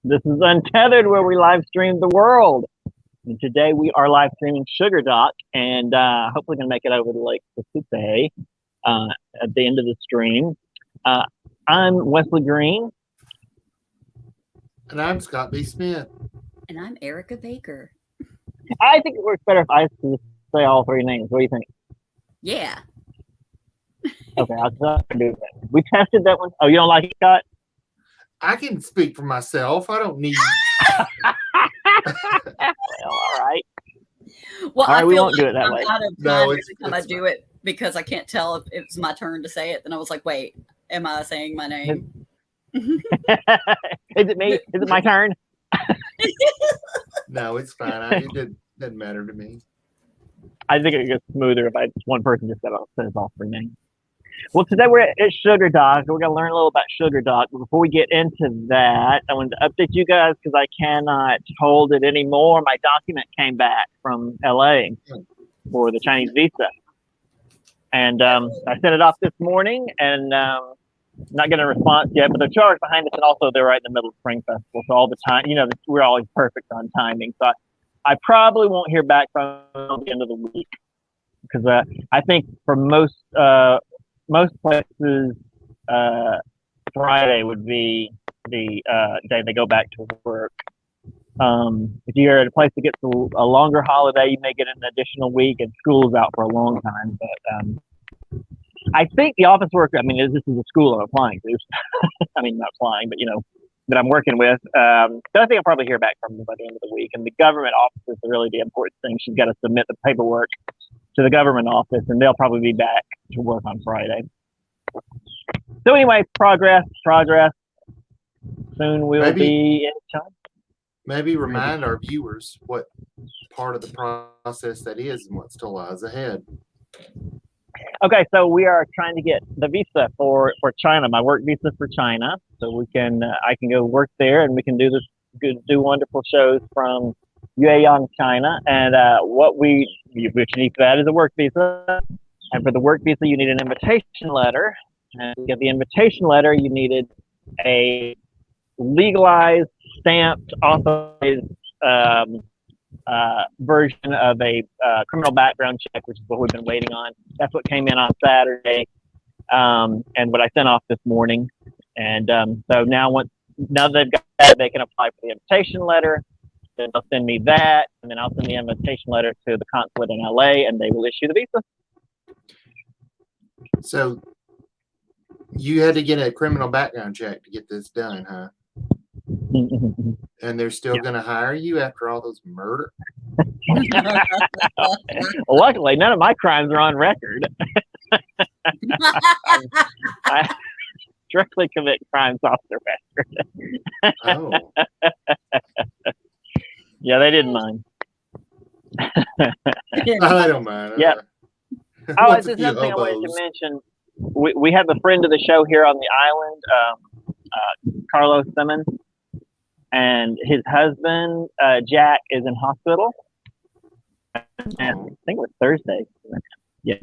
This is Untethered, where we live stream the world. And today we are live streaming Sugar Dock, and hopefully going to make it over to Lake Susupe at the end of the stream. I'm Wesley Green. And I'm Scott B. Smith. And I'm Erica Baker. I think it works better if I just say all three names. What do you think? Yeah. Okay, I'll do that. We tested that one. Oh, you don't like it, Scott? I can speak for myself. I don't need. Well, all right. Well, All right, I we feel won't do it that way. out of No, time it's every time I do it because I can't tell if it's my turn to say it. Then I was like, wait, am I saying my name? Is it me? Is it my turn? No, it's fine. It doesn't matter to me. I think it gets smoother if one person just says all three names. Well, today we're at Sugar Dock. We're going to learn a little about Sugar Dock. But before we get into that, I wanted to update you guys because I cannot hold it anymore. My document came back from LA for the Chinese visa. And I sent it off this morning and not getting a response yet, but the charge behind us, and also they're right in the middle of Spring Festival. So all the time, we're always perfect on timing. So I probably won't hear back from them at the end of the week because I think for most places, Friday would be the day they go back to work. If you're at a place that gets a longer holiday, you may get an additional week, and school's out for a long time. But I think the office worker, this is a school I'm applying to. Not applying, but that I'm working with. So I think I'll probably hear back from them by the end of the week. And the government office is really the important thing. She's got to submit the paperwork to the government office, and they'll probably be back to work on Friday. So anyway, progress. Soon we'll be in China. Maybe remind our viewers what part of the process that is and what still lies ahead. Okay, so we are trying to get the visa for China, my work visa for China, so I can go work there, and we can do wonderful shows from Yueyang, China. And what you need for that is a work visa. And for the work visa, you need an invitation letter. And to get the invitation letter, you needed a legalized, stamped, authorized version of a criminal background check, which is what we've been waiting on. That's what came in on Saturday, and what I sent off this morning. And so now they've got that, they can apply for the invitation letter. Then they'll send me that, and then I'll send the invitation letter to the consulate in LA, and they will issue the visa. So you had to get a criminal background check to get this done, huh? And they're still going to hire you after all those murder? Well, luckily, none of my crimes are on record. I strictly commit crimes off the record. Oh. Yeah, they didn't mind. I don't mind. Yeah. Oh, What's it's a few another thing I wanted to hobos? mention. We have a friend of the show here on the island, Carlos Simmons, and his husband, Jack, is in hospital. And I think it was Thursday. Yeah.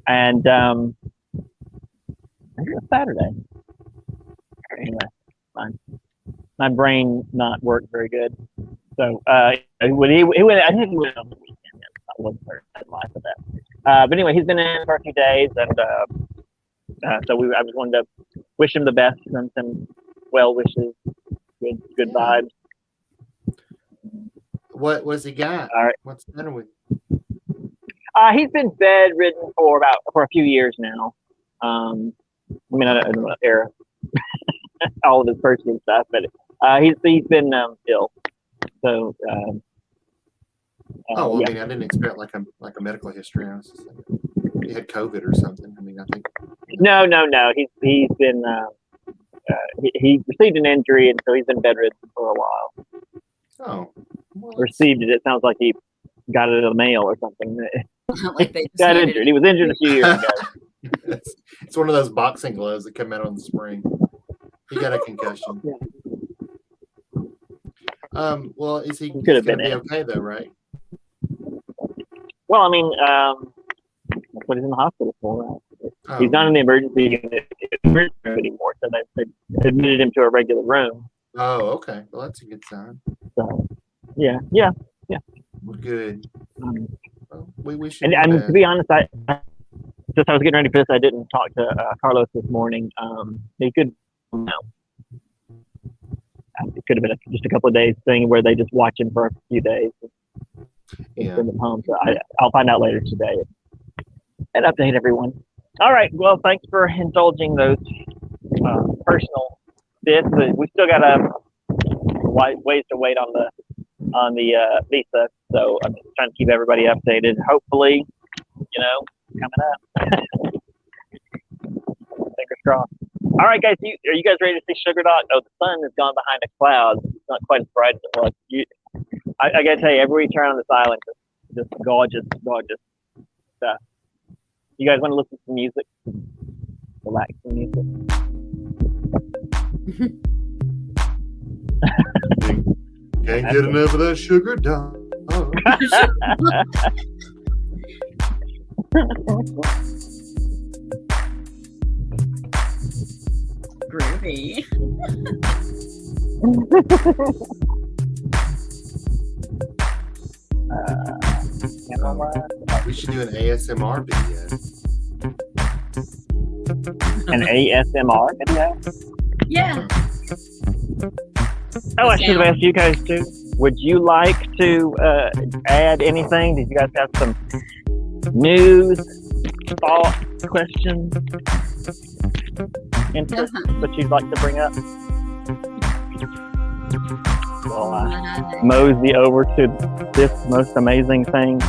And I think it was Saturday. Anyway, fine. My brain not worked very good. So I think he went on the weekend. I wasn't very live for that. But anyway, he's been in for a few days, and so I just wanted to wish him the best and some well wishes, good vibes. What was he got? All right. What's the matter with? He's been bedridden for a few years now. I don't know era all of his personal stuff, but he's been ill. So. I didn't expect like a medical history. I was just thinking he had COVID or something. I think. No. He's been he received an injury, and so he's been bedridden for a while. Oh. Well, Received it. It sounds like he got it in the mail or something. Like they Got injured. He was injured a few years ago. It's one of those boxing gloves that come out on the spring. He got a concussion. Yeah. Well, is he Could have going been to be okay though, right? Well, that's what he's in the hospital for. Oh. He's not in the emergency unit anymore, so they admitted him to a regular room. Oh, okay. Well, that's a good sign. So, yeah. We're good. Um, Well, we should. and do I mean, that. to be honest, since I was getting ready for this, I didn't talk to Carlos this morning. He could, it could have been just a couple of days thing where they just watch him for a few days and Yeah. send him home. So I'll find out later today and update everyone. All right. Well, thanks for indulging those personal bits. But we still got ways to wait on the visa. So I'm just trying to keep everybody updated. Hopefully, coming up. Fingers crossed. All right, guys. Are you guys ready to see Sugar Dock? Oh, the sun has gone behind a cloud. It's not quite as bright as it was. I gotta tell you, everywhere you turn on this island, just gorgeous stuff. You guys want to listen to music? Relaxing music. Can't get enough of that Sugar Dock. Oh. Groovy. We should do an ASMR video. An ASMR video? Yeah. Oh, I should have asked you guys too. Would you like to add anything? Did you guys have some news, thoughts, questions, interests that you'd like to bring up? Well, mosey over to this most amazing thing.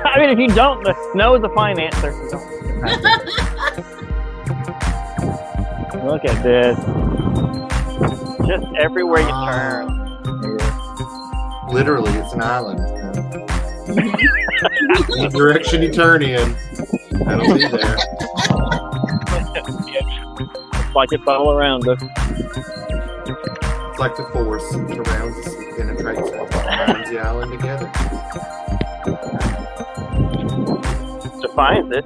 I mean, if you don't, no is a fine answer. Look at this. Just everywhere you turn. Literally, it's an island. Any direction you turn in, that'll be there. It's like it's all around us. It's like the force surrounds us and penetrates us, binds the island together. Defines it.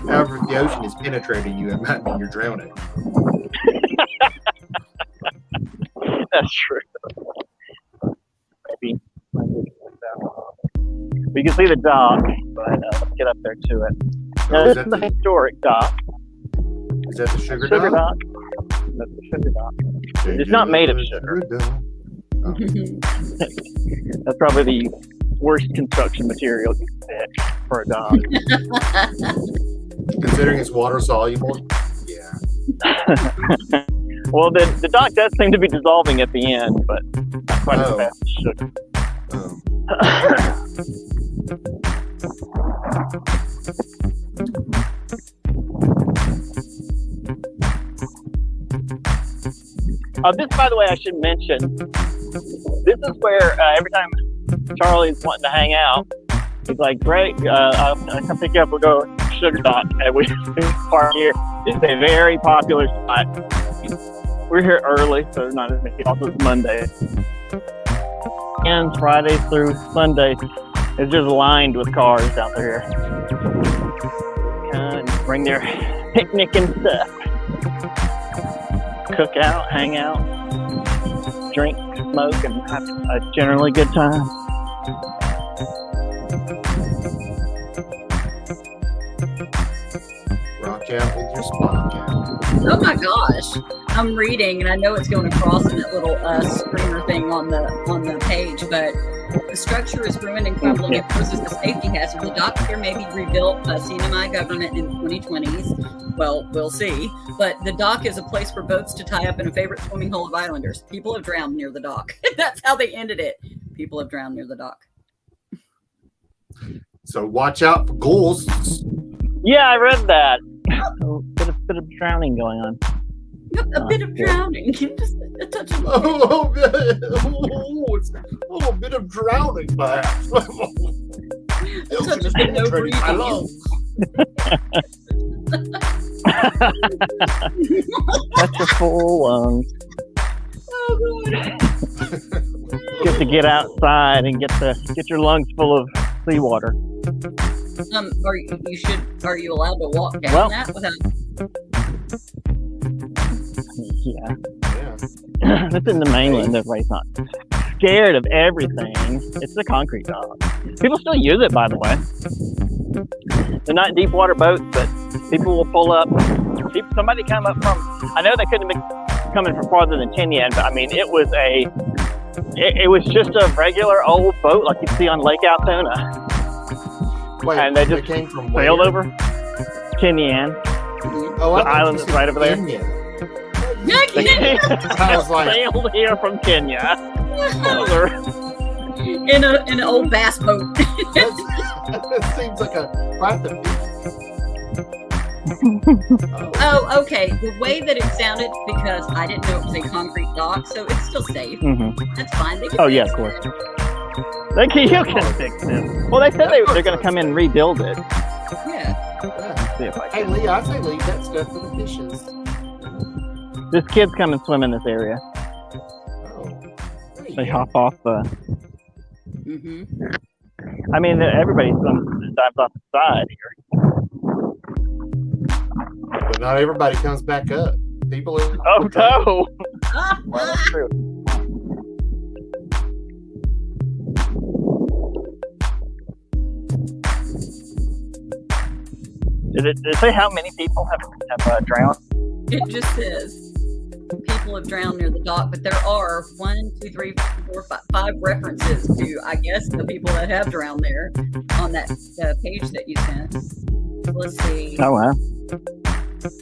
However, if the ocean is penetrating you, it might mean you're drowning. That's true. Maybe. We can see the dock, but let's get up there to it. Now, this is the historic dock. Is that the Sugar Sugar Dock? Dock. That's the Sugar Dock. It's not made of sugar. Oh. That's probably the worst construction material you can pick for a dock. Considering it's water soluble, yeah. Well, the dock does seem to be dissolving at the end, but not quite as fast as sugar. This, by the way, I should mention, this is where every time Charlie's wanting to hang out, he's like, great, I'll come pick you up, we'll go to Sugar Dock, and we park here. It's a very popular spot. We're here early, so there's not as many. Also, it's Monday. And Friday through Sunday, it's just lined with cars out there. And bring their picnic and stuff. Cook out, hang out, drink, smoke, and have a generally good time. Rock out with your spot out. Oh my gosh. I'm reading, and I know it's going across in that little screamer thing on the page, but the structure is ruined and crumbling and poses a safety hazard. The dock here may be rebuilt by CNMI government in the 2020s. Well, we'll see. But the dock is a place for boats to tie up in a favorite swimming hole of islanders. People have drowned near the dock. That's how they ended it. People have drowned near the dock. So watch out for ghouls. Yeah, I read that. A bit of drowning going on. A bit of drowning. Just a touch of A bit of drowning, perhaps. touch of no breathing. That's your full lungs. Oh god. Get to get outside and get your lungs full of seawater. Are you allowed to walk down Well- that without? Yeah. Yeah. This is the mainland. Everybody's not scared of everything. It's a concrete dock. People still use it, by the way. They're not deep water boats, but people will pull up. Somebody come up from. I know they couldn't have been coming from farther than Tinian, but I mean, it was just a regular old boat like you see on Lake Altoona. Wait, And they just came from Sailed where? over Tinian, Oh, the island that's right over there. Kenya. They came, I was like, sailed here from Kenya. Over. in an old bass boat. that seems like a private. Oh, okay. The way that it sounded, because I didn't know it was a concrete dock, so it's still safe. That's fine. They can Oh, yeah, fix of course. it. You can fix it. Well, they said they're going to come in and rebuild it. Yeah. Yeah. See if I Hey, can. Lee, I say leave that stuff for the fishes. This kids come and swim in this area. Oh. There you They go. hop off the. Mm-hmm. I mean, everybody dives off the side here. But not everybody comes back up. People. Oh no! Well, that's true. Did it say how many people have drowned? It just says people have drowned near the dock, but there are 1, 2, 3, 4, 5 references to, I guess, the people that have drowned there on that page that you sent. Let's see. Oh wow!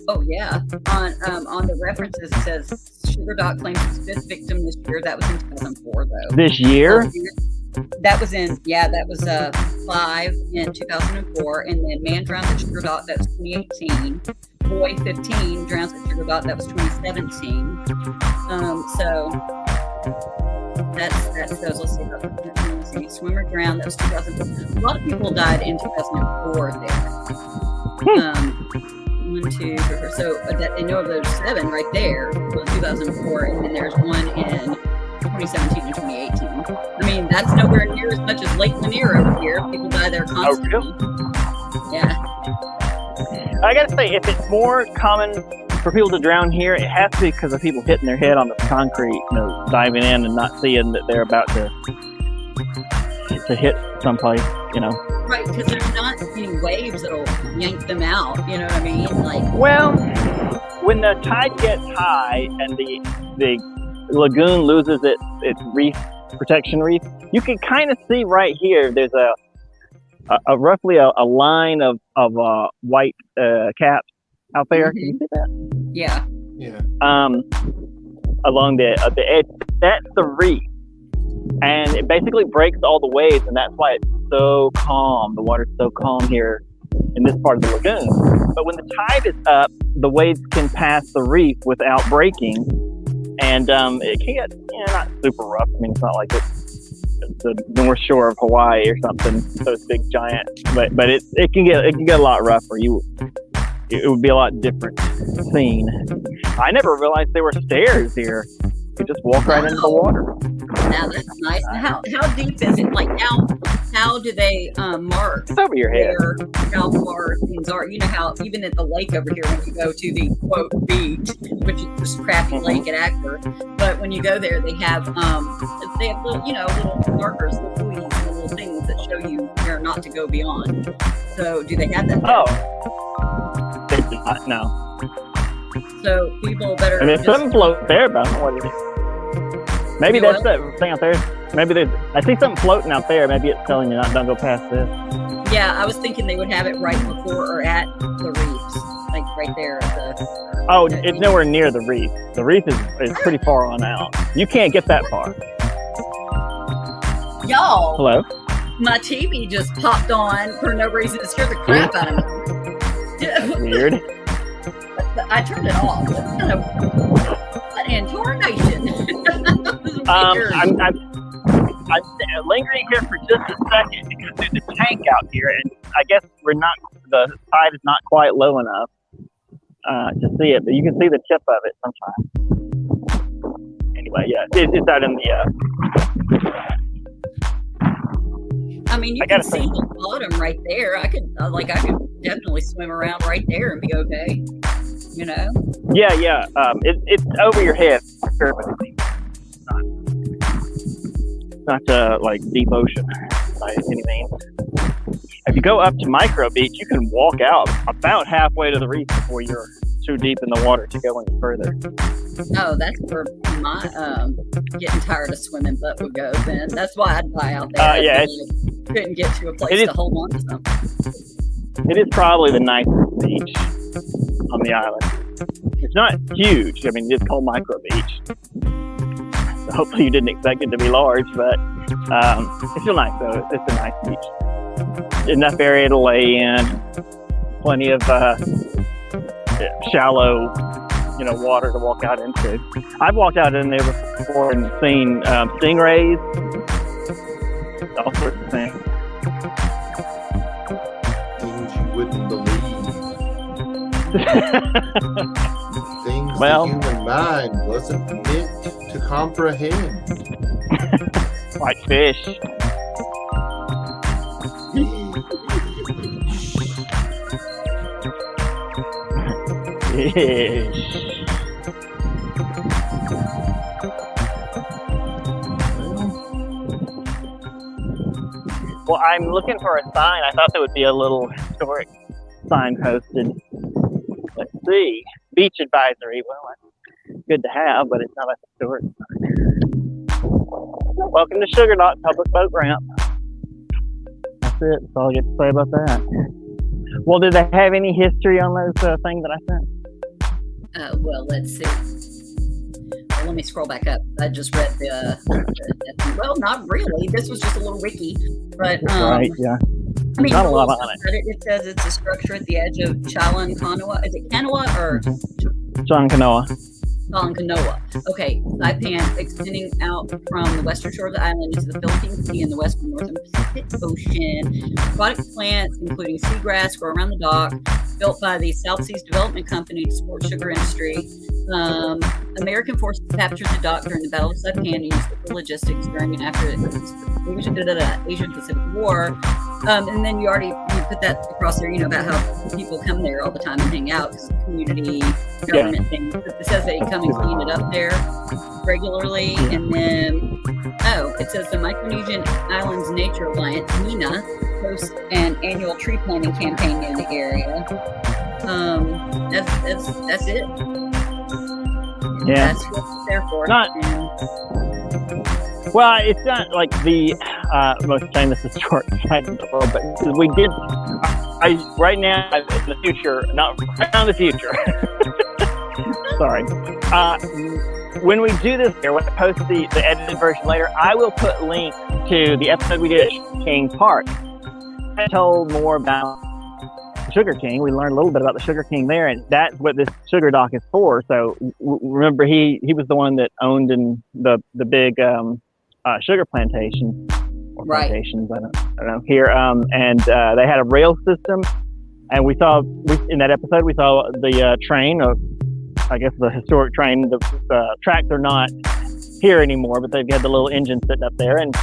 Oh yeah, on the references it says Sugar Dock claims its 5th victim this year. That was in 2004, though. This year? That was 5 in 2004, and then man drowns at Sugar Dock. That's 2018. Boy 15 drowns at Sugar Dock. That was 2017. So that's those. Let's see. Swimmer drowned. That was 2004. A lot of people died in 2004 there. 1, 2, 3, 4. So that they know of those 7 right there. Well, 2004, and then there's one in 2017 and 2018. I mean, that's nowhere near as much as Lake Lanier over here. People die there constantly. Yeah. I gotta say, if it's more common for people to drown here, it has to be because of people hitting their head on the concrete, diving in and not seeing that they're about to hit someplace, Right, because there's not any waves that'll yank them out. You know what I mean? Like, Well, when the tide gets high and the lagoon loses its reef protection reef, you can kind of see right here. There's a roughly a line of white caps out there. Can you see that? yeah. Yeah. Along the edge, that's the reef, and it basically breaks all the waves, and that's why it's so calm. The water's so calm here in this part of the lagoon. But when the tide is up, the waves can pass the reef without breaking, and it can get not super rough. I mean, it's not like it's the North Shore of Hawaii or something, so it's big giant. But it can get a lot rougher. It would be a lot different scene. I never realized there were stairs here. You could just walk right into the water. Now that's nice. And how deep is it? Like how do they mark It's over your head. how far things are? You know how even at the lake over here, when you go to the quote beach, which is just a crappy lake at Actor, but when you go there, they have little little markers, little buoys, little things that show you where not to go beyond. So do they have that? Oh, they do not. No. So people better. I mean, just- something floats there, but I don't know what it is. Maybe You that's what? that thing out there. Maybe I see something floating out there. Maybe it's telling you don't go past this. Yeah, I was thinking they would have it right before or at the reefs, like right there at the. Oh, it's nowhere near the reef. The reef is pretty far on out. You can't get that far. Y'all, Hello? my TV just popped on for no reason. It scared the crap out of me. Weird. I turned it off. That's kind of what in tarnation. I'm lingering here for just a second because there's a tank out here, and I guess the tide is not quite low enough to see it, but you can see the tip of it sometimes. Anyway, yeah, it's out in the. I mean, you I can gotta see say- the bottom right there. I could definitely swim around right there and be okay. You know? Yeah. It's over your head. It's not like deep ocean by any means. If you go up to micro beach, you can walk out about halfway to the reef before you're too deep in the water to go any further. Oh, that's where my getting tired of swimming butt would go. Then that's why I'd fly out there. Yeah, couldn't get to a place to hold on to something. It is probably the nicest beach on the island. It's not huge. I mean, it's called micro beach. So hopefully you didn't expect it to be large, but it's still nice though. It's a nice beach. Enough area to lay in. Plenty of shallow, water to walk out into. I've walked out in there before and seen stingrays, all sorts of things. Things you wouldn't believe. Things Well- the human mind wasn't meant to comprehend. Like fish. Fish. Well, I'm looking for a sign. I thought there would be a little historic sign posted. Let's see. Beach advisory. Well, that's good to have, but it's not a historic sign. Welcome to Sugar Dock Public Boat Ramp. That's it. That's all I get to say about that. Well, did they have any history on those things that I sent? Well, let's see. Well, let me scroll back up. I just read well, not really. This was just a little wiki, but Right, yeah. I mean, Not a lot on it. It says it's a structure at the edge of Chalan Kanoa. Is it Kanoa or John Canoa. Chalan Kanoa? Okay, Saipan, extending out from the western shore of the island into the Philippine Sea and the western northern Pacific Ocean. Aquatic plants, including seagrass, grow around the dock. Built by the South Seas Development Company to support sugar industry. American forces captured the dock during the Battle of Saipan and used it for logistics during and after the Asian Pacific War. And then you put that across there, about how people come there all the time and hang out because of community government things. It says they come and clean it up there regularly. And then, it says the Micronesian Islands Nature Alliance, MENA, hosts an annual tree planting campaign near the area. That's it. Yeah. That's what it's there for. Well, it's not like the most famous historic site in the world, but we did. Right now in the future, not right now in the future. Sorry. When we do this here, when I post the edited version later, I will put links to the episode we did at King Park. I told more about Sugar King. We learned a little bit about the Sugar King there, and that's what this sugar dock is for. So remember, he was the one that owned the big sugar plantation or Right. plantations. I don't know here. And they had a rail system, and in that episode we saw the train of, I guess, the historic train. The tracks are not here anymore, but they've got the little engine sitting up there, and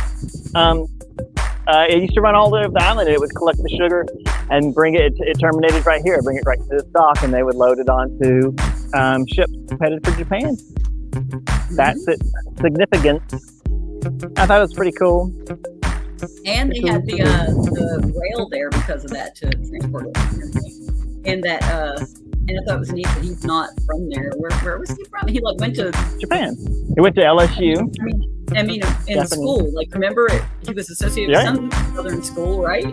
it used to run all over the island. It would collect the sugar and bring it. It terminated right here. Bring it right to this dock, and they would load it onto ships headed for Japan. That's its significance. I thought it was pretty cool. And they had the rail there because of that to transport it. And that and I thought it was neat that he's not from there. Where was he from? He went to Japan. He went to LSU. I mean, in Japanese. school. Remember, he was associated with some southern school, right?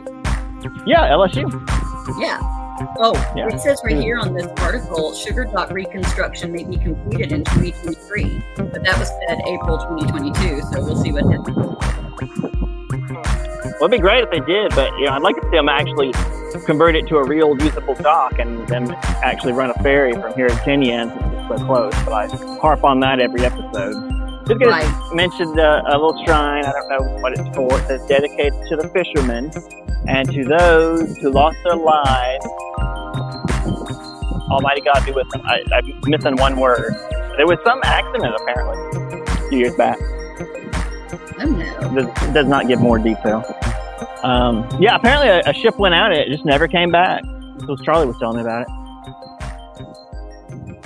Yeah, LSU. Yeah. Oh, Yeah. It says right here on this article, sugar dock reconstruction may be completed in 2023, but that was said April 2022. So we'll see what happens. Well, it'd be great if they did, but I'd like to see them actually convert it to a real usable dock and then actually run a ferry from here to Kenya, since it's so close. But I harp on that every episode. Just gonna mention a little shrine. I don't know what it's for. It says dedicated to the fishermen and to those who lost their lives. Almighty God be with them. I'm missing one word. There was some accident apparently a few years back. Oh no. It does not give more detail. Yeah, apparently a ship went out and it just never came back. So Charlie was telling me about it.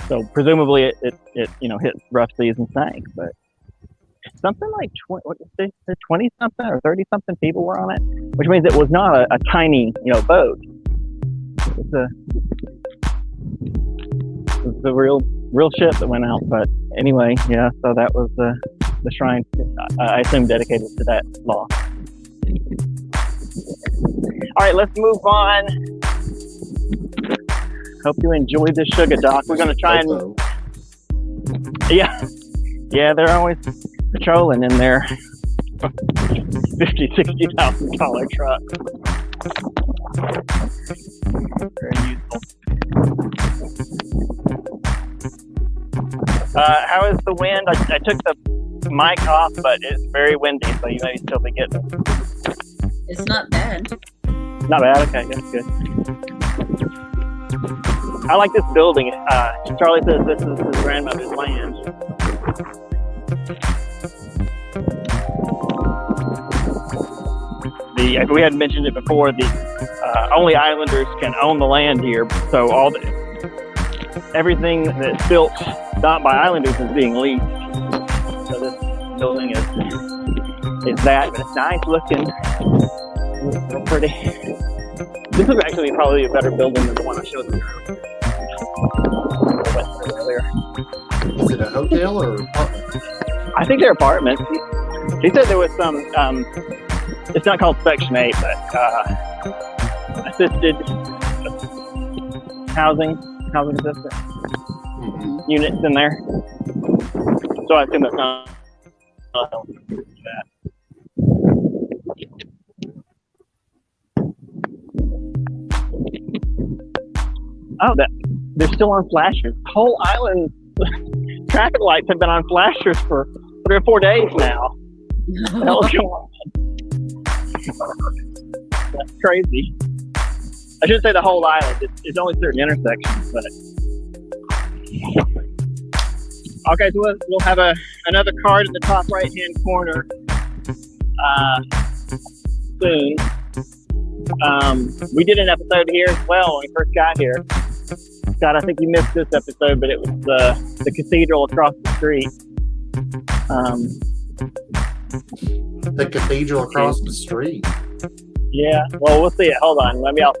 So presumably it hit rough seas and sank, but something like 20 something or 30 something people were on it, which means it was not a tiny boat. It was the real ship that went out. But anyway, yeah. So that was the shrine. I assume dedicated to that law. All right, let's move on. Hope you enjoyed this sugar doc. We're gonna try and yeah, they're always patrolling in their $50,000-$60,000 truck. Very useful. How is the wind? I took the mic off, but it's very windy, so you may still be getting it. It's not bad. Not bad. Okay, that's good. I like this building. Charlie says this is his grandmother's land. We had mentioned it before. The only islanders can own the land here, so everything that's built not by islanders is being leased. So this building is that, but it's nice looking. It's real pretty. This is actually probably a better building than the one I showed you earlier. Is it a hotel or apartment? I think they're apartments. He said there was some, it's not called Section 8, but assisted housing assistant units in there. So I assume that's not that. Oh, they're still on flashers. The whole island traffic lights have been on flashers for 3 or 4 days now. What the hell is going on? That's crazy. I shouldn't say the whole island. It's only certain intersections, but okay. So we'll have another card in the top right-hand corner soon. We did an episode here as well when we first got here. Scott, I think you missed this episode, but it was the cathedral across the street. The cathedral across the street. Yeah, well, we'll see it. Hold on. Maybe I'll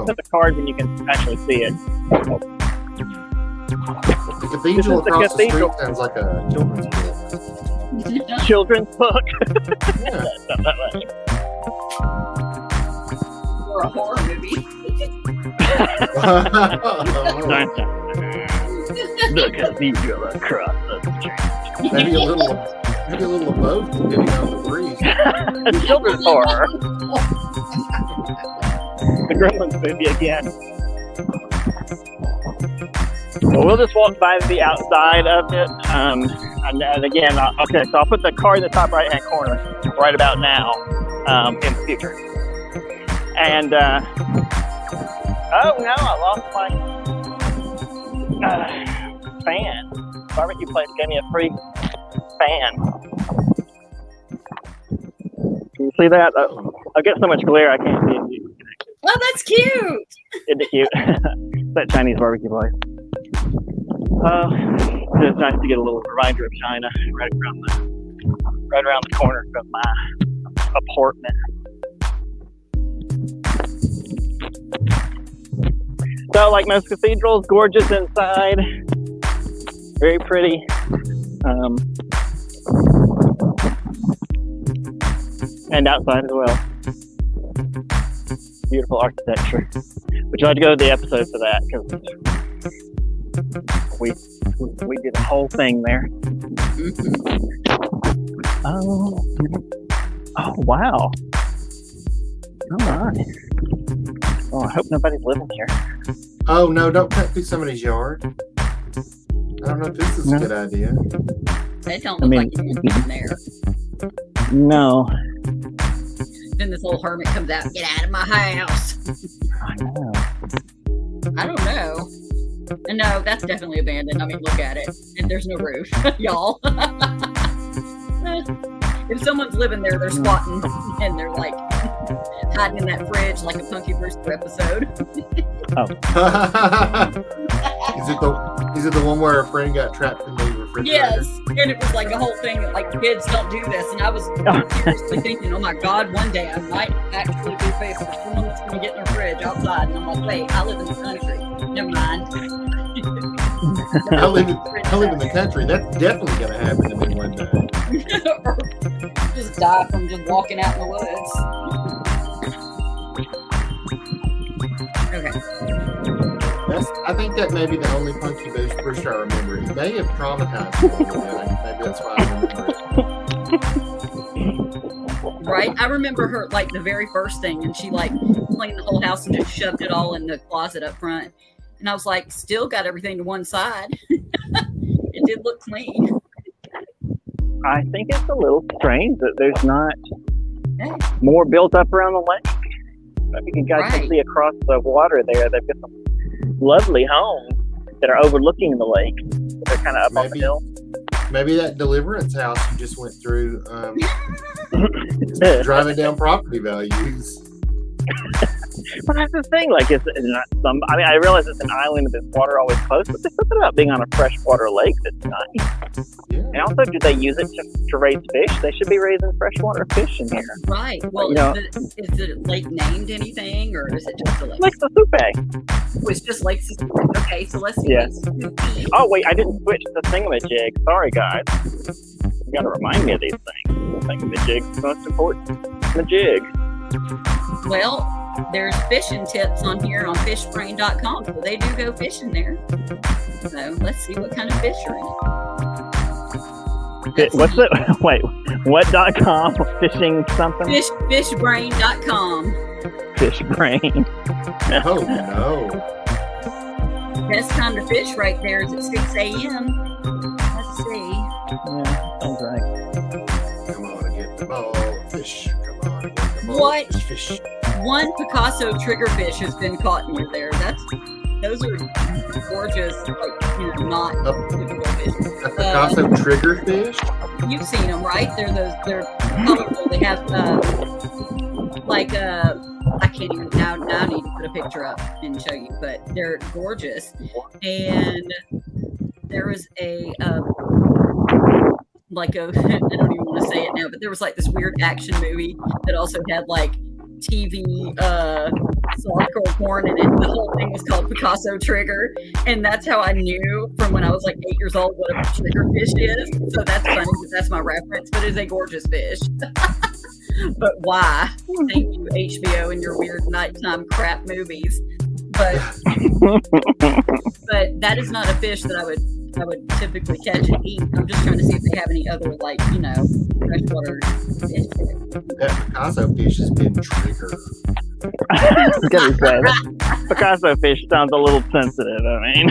put the card when you can actually see it. The cathedral across the street sounds like a children's book. Children's book? Yeah. Or a horror movie. The cathedral across the street. Maybe a little of both, depending on the breeze. Children's horror. The Gremlins movie again. Well, we'll just walk by the outside of it. And again, okay, so I'll put the card in the top right-hand corner right about now in the future. And, oh no, I lost my fan. Barbecue place gave me a free fan. Can you see that? I get so much glare I can't see it. Oh, that's cute. Isn't it cute? That Chinese barbecue place. It's nice to get a little reminder of China right around the corner from my apartment. So, like most cathedrals, gorgeous inside, very pretty. And outside as well. Beautiful architecture. Would you like to go to the episode for that? Because we did a whole thing there. Oh wow. Oh my. Oh, I hope nobody's living here. Oh no, don't cut through somebody's yard. I don't know if this is a good idea. They don't look like anyone in there. No. Then this little hermit comes out, get out of my house. I know. I don't know. No, that's definitely abandoned. I mean, look at it. And there's no roof, y'all. If someone's living there, they're squatting and they're like hiding in that fridge like a Punky Brewster episode. Is it the one where a friend got trapped in the refrigerator? Yes, and it was like a whole thing that like kids don't do this, and I was seriously thinking, oh my God, one day I might actually be faced with someone that's going to get in their fridge outside, and I'm like, wait, I live in the country. Never mind. I live in the country. That's definitely going to happen to me one day. Or just die from just walking out in the woods. Okay. I think that may be the only Punky Brewster I remember. He may have traumatized me. Maybe that's why I remember it. Right? I remember her, like, the very first thing, and she, like, cleaned the whole house and just shoved it all in the closet up front. And I was like, still got everything to one side. It did look clean. I think it's a little strange that there's not more built up around the lake. I think you guys can see across the water there. They've got some lovely homes that are overlooking the lake. They're kind of up on the hill. Maybe that Deliverance house you just went through driving down property values. But that's the thing. Like, it's not some. I mean, I realize it's an island and there's water always close, but there's something about being on a freshwater lake that's nice. Yeah. And also, do they use it to raise fish? They should be raising freshwater fish in here. Right. Well, is the lake named anything, or is it just a lake? Lake Susupe. Oh, it's just Lake Susupe. Okay, so let's see. Yes. Oh, wait, I didn't switch the thingamajig. Sorry, guys. You got to remind me of these things. Thingamajig's the most important. The jig. Well, there's fishing tips on here on fishbrain.com, so they do go fishing there. So let's see what kind of fish are in it. What's it? Wait, what.com? Fishing something? Fishbrain.com. Fishbrain. Oh, no. Best time to fish right there is at 6 a.m. Let's see. Yeah, sounds right. Come on and get the ball, fish. Come on and get the ball, What? fish. One Picasso triggerfish has been caught near there. Those are gorgeous, like, not typical fish. A Picasso triggerfish? You've seen them, right? They're colorful. They have I can't even now I need to put a picture up and show you, but they're gorgeous. And there was a I don't even want to say it now, but there was like this weird action movie that also had like TV softcore porn in it. The whole thing was called Picasso Trigger, and that's how I knew from when I was like 8 years old what a triggerfish is. So that's funny because that's my reference, but it's a gorgeous fish. But why? Thank you, HBO, and your weird nighttime crap movies. But that is not a fish that I would typically catch and eat. I'm just trying to see if they have any other, like, freshwater fish. That Picasso fish has been triggered. I was going to say, that Picasso fish sounds a little sensitive. I mean,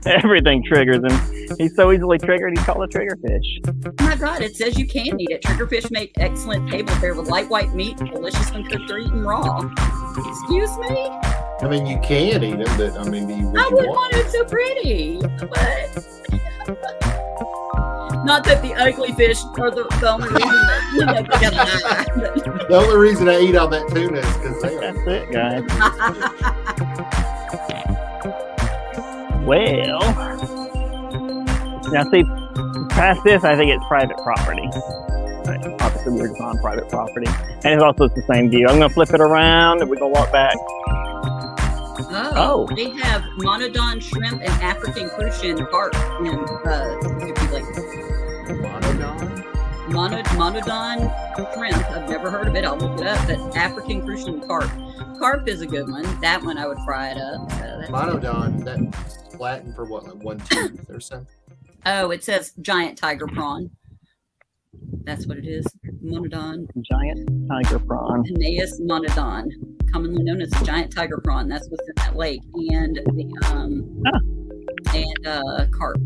everything triggers him. He's so easily triggered, he's called a trigger fish. Oh my God, it says you can eat it. Triggerfish make excellent table fare with light white meat, delicious when cooked or eaten raw. Excuse me? I mean, you can eat them, but I mean, do you I wouldn't want it so pretty, but not that the ugly fish are the only reason that they got an eye. The only reason I eat all that tuna is because they are. That's it, guys. Well, now see, past this, I think it's private property. Right. Obviously, we're just on private property, and it's also the same view. I'm going to flip it around, and we're going to walk back. Oh, they have monodon shrimp and African crucian carp in Susupe Lake. Monodon shrimp. I've never heard of it. I'll look it up. But African crucian carp. Carp is a good one. That one I would fry it up. So Monodon, that's Latin for what, like 1 tooth or something? Oh, it says giant tiger prawn. That's what it is. Monodon. Giant tiger prawn. Aeneas monodon, commonly known as the giant tiger prawn. That's what's in that lake, and the carp.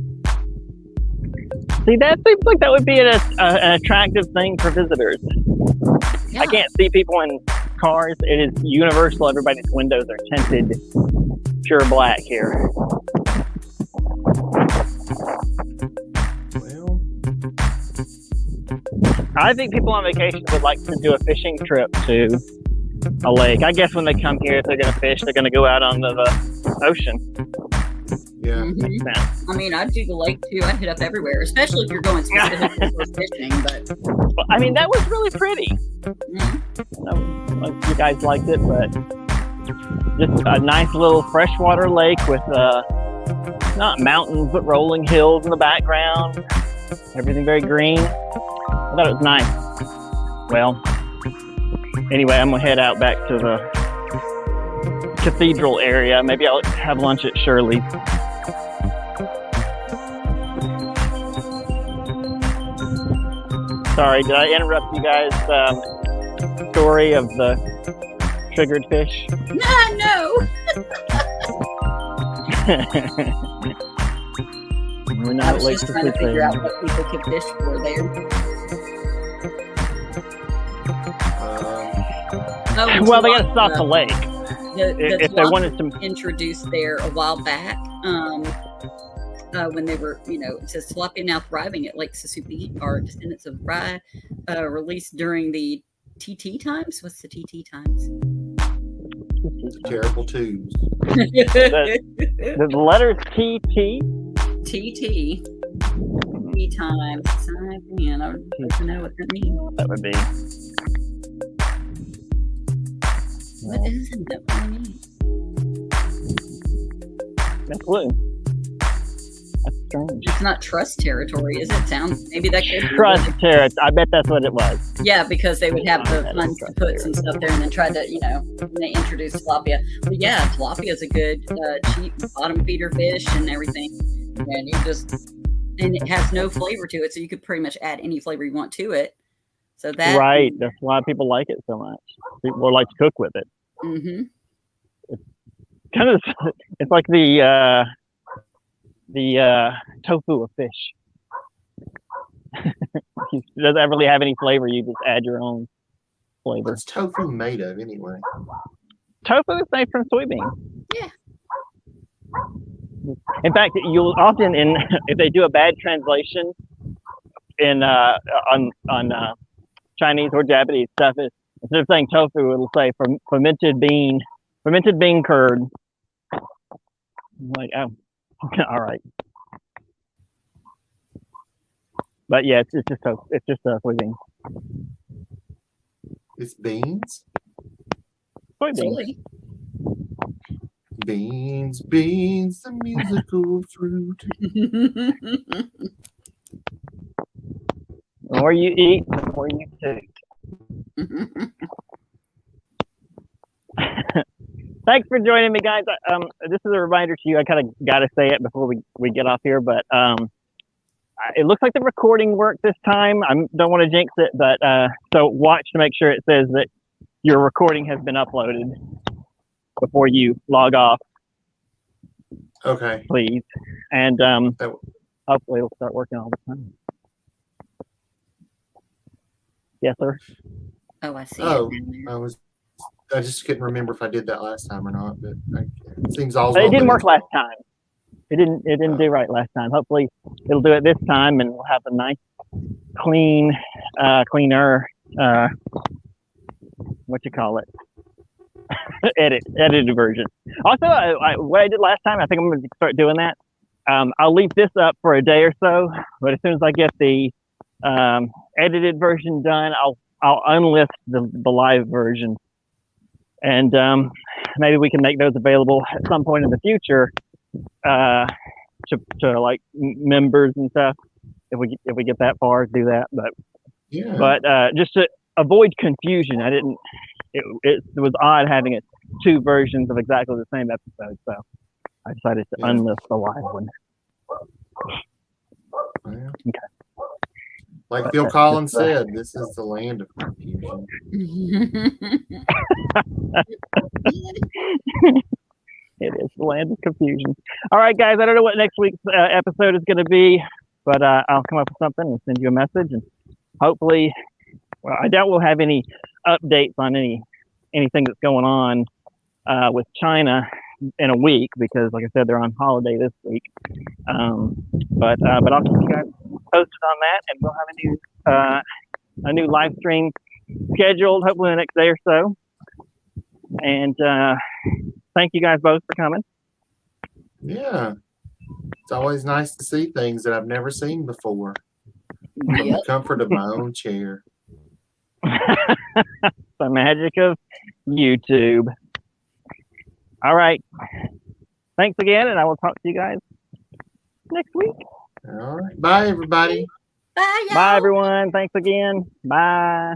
See, that seems like that would be an attractive thing for visitors. Yeah. I can't see people in cars. It is universal. Everybody's windows are tinted pure black here. Well, I think people on vacation would like to do a fishing trip to a lake. I guess when they come here, if they're going to fish, they're going to go out onto the ocean. Yeah. Mhm. Makes sense. I mean, I'd do the lake too. I'd hit up everywhere, especially if you're going specifically for fishing. But Well, I mean, that was really pretty. mhm. Most of you guys liked it, but just a nice little freshwater lake with not mountains, but rolling hills in the background. Everything very green. I thought it was nice. Well, anyway, I'm gonna head out back to the cathedral area. Maybe I'll have lunch at Shirley's. Sorry, did I interrupt you guys' story of the triggered fish? No. We're I not at was Lake just trying to figure out Susupe. what people could fish for there. Oh, and Well, they got to stop tilapia. the lake The if they wanted to. introduced there a while back. When they were, it says tilapia now thriving at Lake Susupe are descendants of fry, released during the TT times. What's the TT times? Terrible twos. The letters TT. TT. T times. Saipan. I don't even know what that means. That would be. What is it that really means? That's blue. That's strange. It's not trust territory, is it? Sounds maybe that could be Trust territory. I bet that's what it was. Yeah, because they would have the That is funds to trust put some stuff there and then try to, when they introduce tilapia. But yeah, tilapia is a good cheap bottom feeder fish and everything. And and it has no flavor to it, so you could pretty much add any flavor you want to it. So that Right. That's why people like it so much. People like to cook with it. Mm-hmm. Kind of. It's like the tofu of fish. It doesn't really have any flavor. You just add your own flavor. What's tofu made of anyway? Tofu is made from soybean. Yeah. In fact, you'll often if they do a bad translation on Chinese or Japanese stuff, instead of saying tofu, it'll say fermented bean curd. I'm like, oh, all right. But yeah, it's just tofu. It's just soybean. It's beans. Soybean. Totally. Beans, beans, the musical fruit. The more you eat, the more you toot. Thanks for joining me, guys. This is a reminder to you. I kind of got to say it before we get off here, but it looks like the recording worked this time. I don't want to jinx it, but so watch to make sure it says that your recording has been uploaded before you log off, Okay. please. And That- hopefully it'll start working all the time. Yes, sir. Oh, I see. Oh, It. I just couldn't remember if I did that last time or not, but it seems all. But it didn't work last time. It didn't do right last time. Hopefully it'll do it this time, and we'll have a nice, cleaner, what you call it, edited version. Also, what I did last time, I think I'm going to start doing that. I'll leave this up for a day or so, but as soon as I get the edited version done, I'll unlist the live version, and maybe we can make those available at some point in the future to like members and stuff. If we get that far, do that. But just to avoid confusion, it was odd having it two versions of exactly the same episode, so I decided to unlist the live one. Yeah. Okay. Like But Phil that's Collins just, said, this is the land of confusion. It is the land of confusion. All right, guys, I don't know what next week's episode is going to be, but I'll come up with something and send you a message, and hopefully, well, I doubt we'll have any updates on anything that's going on with China in a week, because like I said, they're on holiday this week. But I'll keep you guys posted on that, and we'll have a new a new live stream scheduled, hopefully the next day or so. And thank you guys both for coming. Yeah. It's always nice to see things that I've never seen before from Yep. the comfort of my own chair. The magic of YouTube. All right. Thanks again, and I will talk to you guys next week. All right. Bye, everybody. Bye, y'all. Bye, everyone. Thanks again. Bye.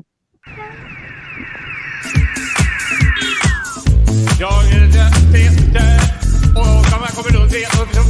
Jag är där, och kan man kommer då se upp som